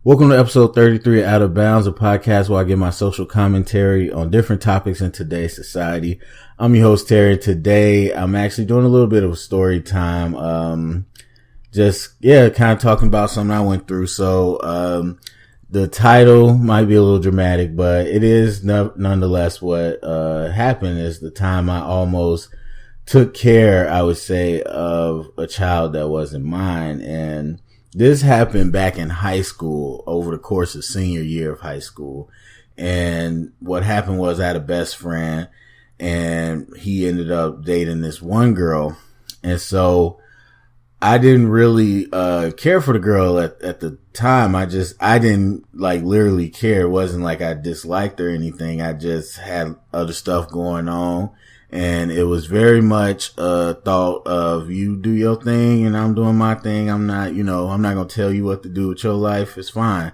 Welcome to episode 33 of Out of Bounds, a podcast where I give my social commentary on different topics in today's society. I'm your host, Terry. Today, I'm actually doing a little bit of a story time. Kind of talking about something I went through. So, the title might be a little dramatic, but it is nonetheless what happened is the time I almost took care, I would say, of a child that wasn't mine. And this happened back in high school over the course of senior year of high school. And what happened was I had a best friend and he ended up dating this one girl. And so I didn't really care for the girl at the time. I didn't literally care. It wasn't like I disliked her or anything. I just had other stuff going on. And it was very much a thought of you do your thing and I'm doing my thing. I'm not going to tell you what to do with your life. It's fine.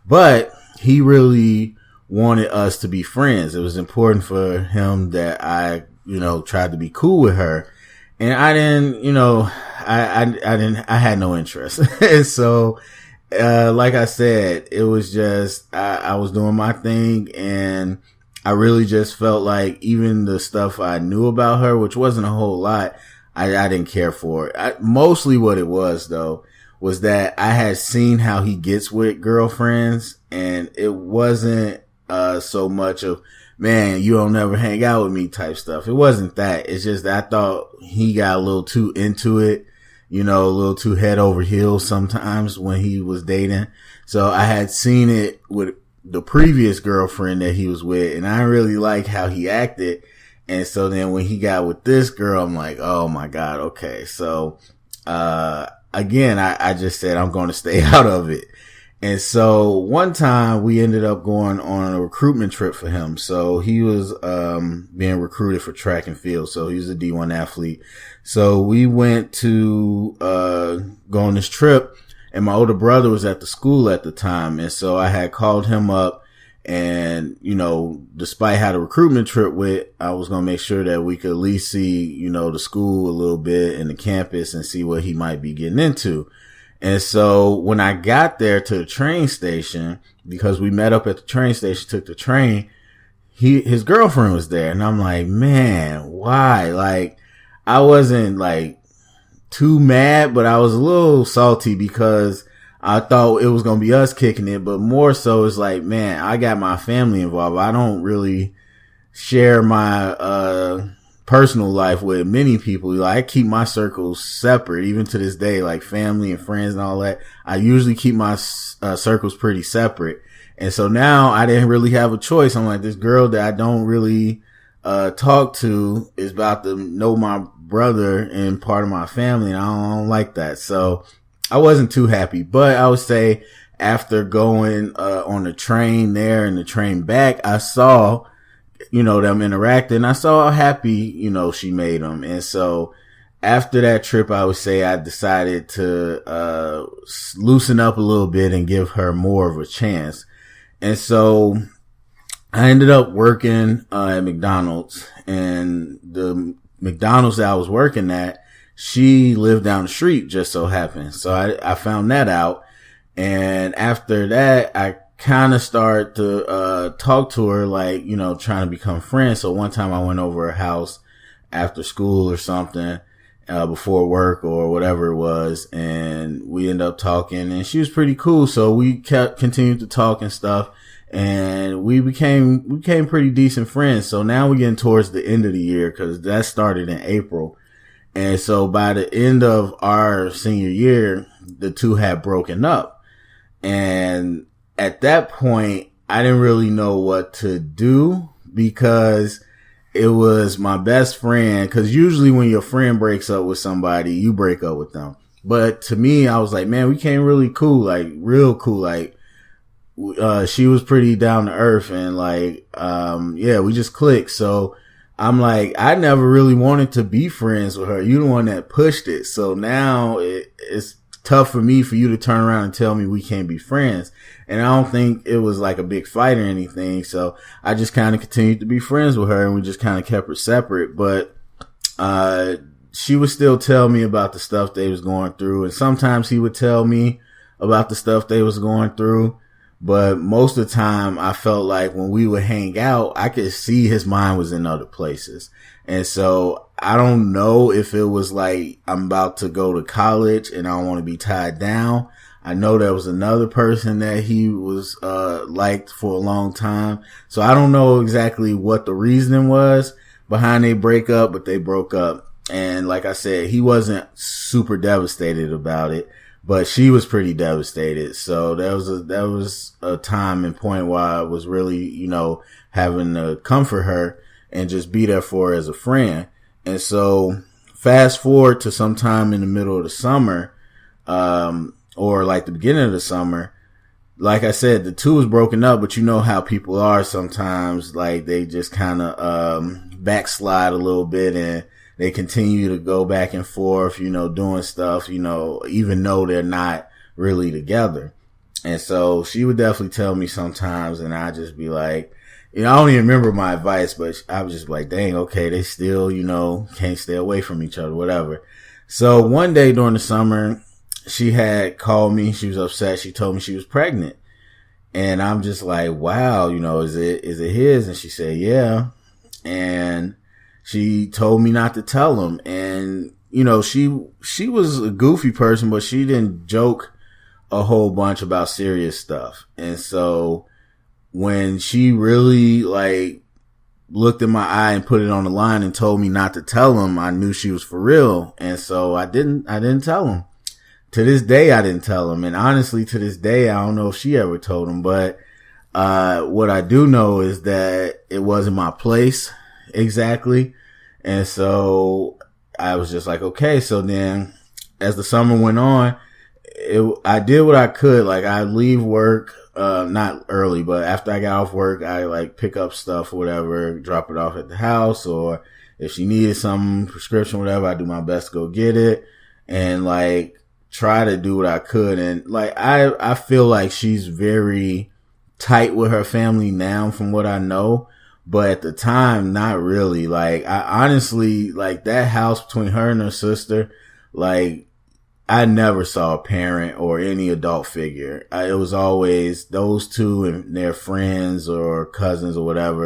But he really wanted us to be friends. It was important for him that I, tried to be cool with her. And I didn't, I had no interest. And so, like I said, it was just, I was doing my thing and I really just felt like even the stuff I knew about her, which wasn't a whole lot, I didn't care for it. Mostly what it was though, was that I had seen how he gets with girlfriends and it wasn't, so much of, man, you don't never hang out with me type stuff. It wasn't that. It's just that I thought he got a little too into it, a little too head over heels sometimes when he was dating. So I had seen it with the previous girlfriend that he was with, and I really like how he acted. And so then when he got with this girl, I'm like, oh my God, okay. So, again, I just said I'm going to stay out of it. And so one time we ended up going on a recruitment trip for him. So he was, being recruited for track and field. So he was a D1 athlete. So we went to, go on this trip. And my older brother was at the school at the time. And so I had called him up and, despite how the recruitment trip went, I was going to make sure that we could at least see, the school a little bit and the campus and see what he might be getting into. And so when I got there to the train station, because we met up at the train station, took the train, his girlfriend was there. And I'm like, man, why? I wasn't too mad, but I was a little salty because I thought it was going to be us kicking it, but more so it's like, man, I got my family involved. I don't really share my, personal life with many people. I keep my circles separate, even to this day, like family and friends and all that. I usually keep my, circles pretty separate. And so now I didn't really have a choice. I'm like, this girl that I don't really, talk to is about to know my brother and part of my family, and I don't like that. So I wasn't too happy, but I would say after going on the train there and the train back, I saw them interacting. I saw how happy she made them. And so after that trip, I would say I decided to loosen up a little bit and give her more of a chance. And so I ended up working at McDonald's, and the McDonald's that I was working at, she lived down the street, just so happened. So I found that out. And after that, I kind of started to talk to her, trying to become friends. So one time I went over her house after school or something, before work or whatever it was, and we ended up talking, and she was pretty cool. So we continued to talk and stuff. And we became pretty decent friends. So now we're getting towards the end of the year, because that started in April. And so by the end of our senior year, the two had broken up. And at that point, I didn't really know what to do, because it was my best friend. Because usually when your friend breaks up with somebody, you break up with them. But to me, I was like, man, we became really cool, real cool. She was pretty down to earth, and we just clicked. So I'm like, I never really wanted to be friends with her. You're the one that pushed it. So now it's tough for me for you to turn around and tell me we can't be friends. And I don't think it was like a big fight or anything. So I just kind of continued to be friends with her, and we just kind of kept her separate. But, she would still tell me about the stuff they was going through. And sometimes he would tell me, about the stuff they was going through. But most of the time I felt like when we would hang out, I could see his mind was in other places. And so I don't know if it was like, I'm about to go to college and I don't want to be tied down. I know there was another person that he was, liked for a long time. So I don't know exactly what the reasoning was behind their breakup, but they broke up. And like I said, he wasn't super devastated about it, but she was pretty devastated. So that was a time and point where I was really, having to comfort her and just be there for her as a friend. And so fast forward to sometime in the middle of the summer, or like the beginning of the summer, like I said, the two was broken up, but you know how people are sometimes, like they just kind of, backslide a little bit and they continue to go back and forth, doing stuff, even though they're not really together. And so she would definitely tell me sometimes, and I'd just be like, I don't even remember my advice, but I was just like, dang, okay, they still, can't stay away from each other, whatever. So one day during the summer, she had called me. She was upset. She told me she was pregnant. And I'm just like, wow, is it his? And she said, yeah. And she told me not to tell him. And, she was a goofy person, but she didn't joke a whole bunch about serious stuff. And so when she really looked in my eye and put it on the line and told me not to tell him, I knew she was for real. And so I didn't tell him. To this day, I didn't tell him. And honestly, to this day, I don't know if she ever told him, but, what I do know is that it wasn't my place exactly. And so I was just like, okay. So then as the summer went on, I did what I could. Like I leave work, not early, but after I got off work, I pick up stuff or whatever, drop it off at the house, or if she needed some prescription, whatever, I do my best to go get it and try to do what I could. And I feel like she's very tight with her family now from what I know, but at the time, not really. I honestly, that house between her and her sister, I never saw a parent or any adult figure. It was always those two and their friends or cousins or whatever.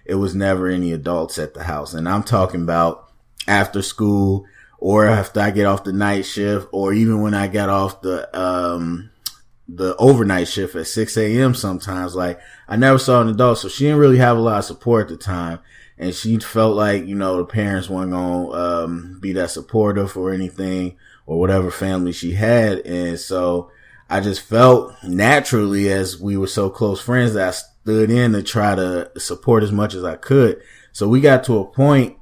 It was never any adults at the house. And I'm talking about after school or after I get off the night shift, or even when I got off the overnight shift at 6 a.m. sometimes. I never saw an adult. So she didn't really have a lot of support at the time. And she felt like, the parents weren't going to be that supportive or anything, or whatever family she had. And so I just felt naturally, as we were so close friends, that I stood in to try to support as much as I could. So we got to a point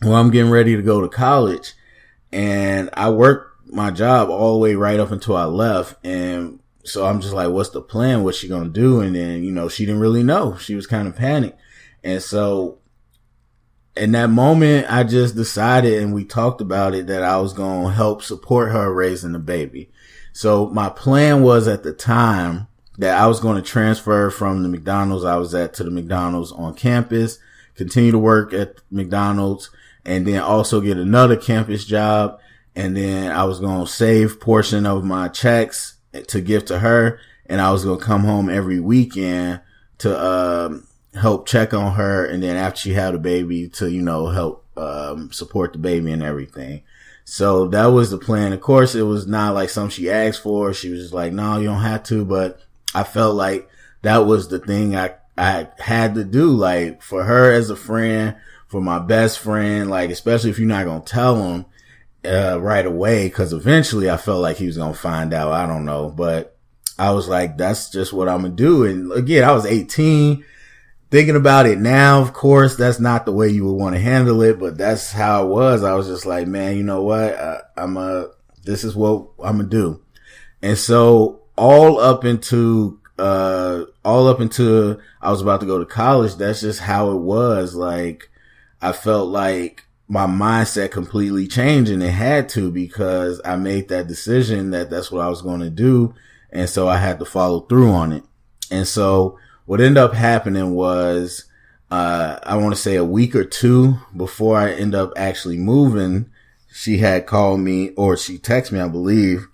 where I'm getting ready to go to college, and I worked my job all the way right up until I left. And so I'm just like, what's the plan? What's she going to do? And then, she didn't really know. She was kind of panicked. And so in that moment, I just decided, and we talked about it, that I was going to help support her raising the baby. So my plan was at the time that I was going to transfer from the McDonald's I was at to the McDonald's on campus, continue to work at McDonald's, and then also get another campus job. And then I was going to save portion of my checks to give to her. And I was going to come home every weekend to, help check on her. And then after she had a baby to, help, support the baby and everything. So that was the plan. Of course, it was not like something she asked for. She was just like, no, you don't have to. But I felt like that was the thing I had to do, for her as a friend, for my best friend, especially if you're not going to tell him, right away. Cause eventually I felt like he was going to find out. I don't know, but I was like, that's just what I'm going to do. And again, I was 18. Thinking about it now, of course, that's not the way you would want to handle it, but that's how it was. I was just like, man, you know what? This is what I'm going to do. And so all up into I was about to go to college, that's just how it was. I felt like my mindset completely changed, and it had to, because I made that decision that that's what I was going to do. And so I had to follow through on it. And so what ended up happening was, I want to say a week or two before I end up actually moving, she had called me, or she texted me, I believe,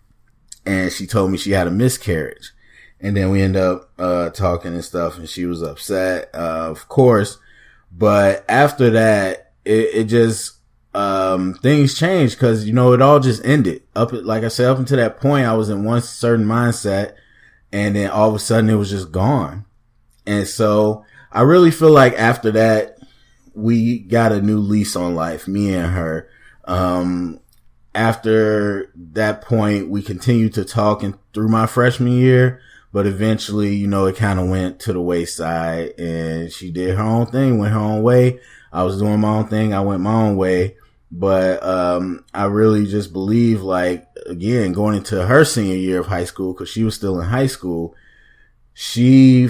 and she told me she had a miscarriage. And then we end up talking and stuff, and she was upset, of course. But after that, it just things changed, because it all just ended. Like I said, up until that point, I was in one certain mindset, and then all of a sudden it was just gone. And so I really feel like after that, we got a new lease on life, me and her. After that point, we continued to talk through my freshman year. But eventually, it kind of went to the wayside, and she did her own thing, went her own way. I was doing my own thing. I went my own way. But, I really just believe, like, again, going into her senior year of high school, cause she was still in high school, she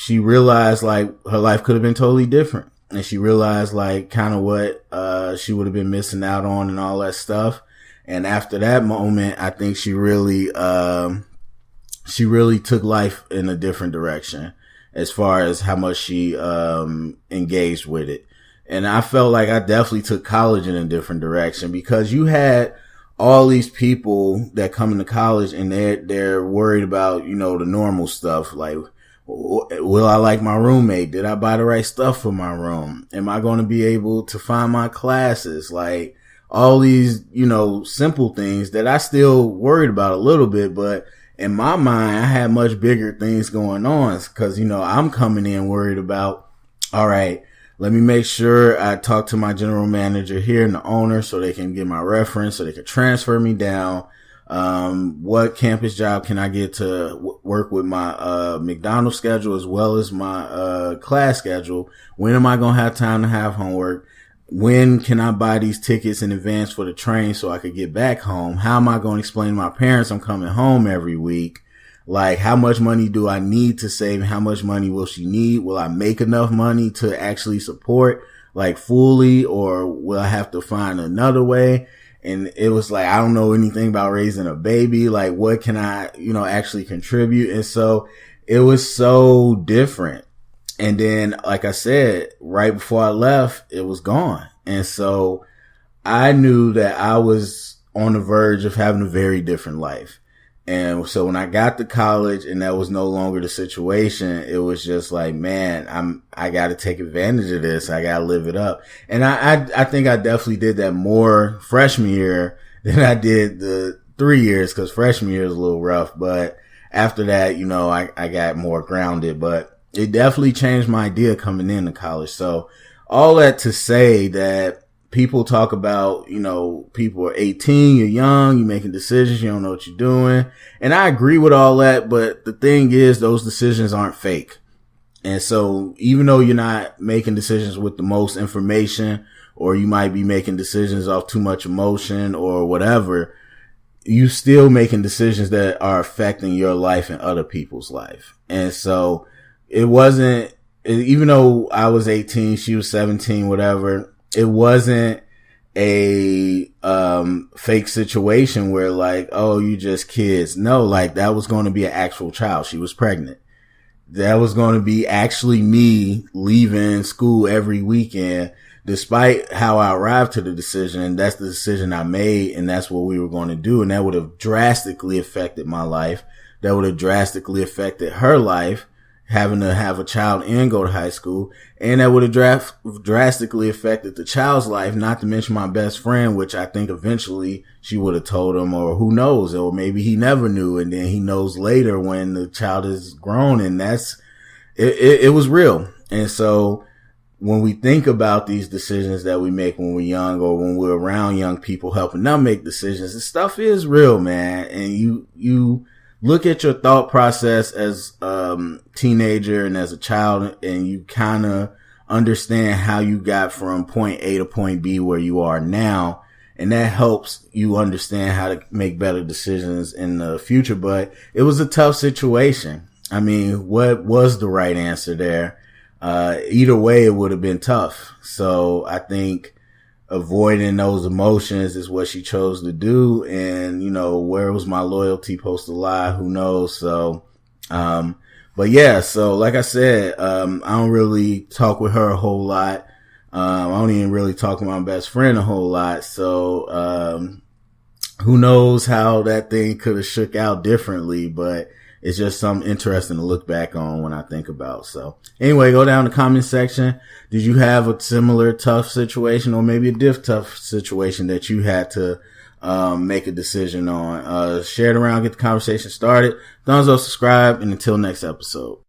realized like her life could have been totally different. And she realized like kind of what, she would have been missing out on and all that stuff. And after that moment, I think she really took life in a different direction as far as how much she engaged with it. And I felt like I definitely took college in a different direction, because you had all these people that come into college and they're worried about, the normal stuff. Like, will I like my roommate? Did I buy the right stuff for my room? Am I going to be able to find my classes? Like all these, simple things that I still worried about a little bit, but in my mind, I had much bigger things going on, because, I'm coming in worried about, all right, let me make sure I talk to my general manager here and the owner so they can get my reference, so they can transfer me down. What campus job can I get to work with my McDonald's schedule as well as my class schedule? When am I going to have time to have homework? When can I buy these tickets in advance for the train so I could get back home? How am I going to explain to my parents I'm coming home every week? Like, how much money do I need to save? How much money will she need? Will I make enough money to actually support like fully, or will I have to find another way? And it was like, I don't know anything about raising a baby. Like, what can I, actually contribute? And so it was so different. And then, like I said, right before I left, it was gone. And so I knew that I was on the verge of having a very different life. And so when I got to college and that was no longer the situation, it was just like, man, I got to take advantage of this. I got to live it up. And I think I definitely did that more freshman year than I did the 3 years, because freshman year was a little rough. But after that, I got more grounded, but it definitely changed my idea coming into college. So all that to say that people talk about, people are 18, you're young, you're making decisions, you don't know what you're doing. And I agree with all that, but the thing is, those decisions aren't fake. And so even though you're not making decisions with the most information, or you might be making decisions off too much emotion or whatever, you still making decisions that are affecting your life and other people's life. And so it wasn't, even though I was 18, she was 17, whatever, it wasn't a fake situation where like, oh, you just kids. No, like that was going to be an actual child. She was pregnant. That was going to be actually me leaving school every weekend, despite how I arrived to the decision. And that's the decision I made, and that's what we were going to do. And that would have drastically affected my life. That would have drastically affected her life, having to have a child and go to high school. And that would have drastically affected the child's life, not to mention my best friend, which I think eventually she would have told him, or who knows, or maybe he never knew. And then he knows later when the child is grown, and it was real. And so when we think about these decisions that we make when we're young, or when we're around young people helping them make decisions, this stuff is real, man. And you look at your thought process as teenager and as a child, and you kind of understand how you got from point A to point B where you are now. And that helps you understand how to make better decisions in the future. But it was a tough situation. I mean, what was the right answer there? Either way, it would have been tough. So I think avoiding those emotions is what she chose to do. And, where was my loyalty supposed to lie? Who knows? So, but yeah, so like I said, I don't really talk with her a whole lot. I don't even really talk with my best friend a whole lot. So, who knows how that thing could have shook out differently, but it's just something interesting to look back on when I think about. So anyway, go down to the comment section. Did you have a similar tough situation, or maybe a tough situation that you had to make a decision on? Share it around, get the conversation started. Thumbs up, subscribe, and until next episode.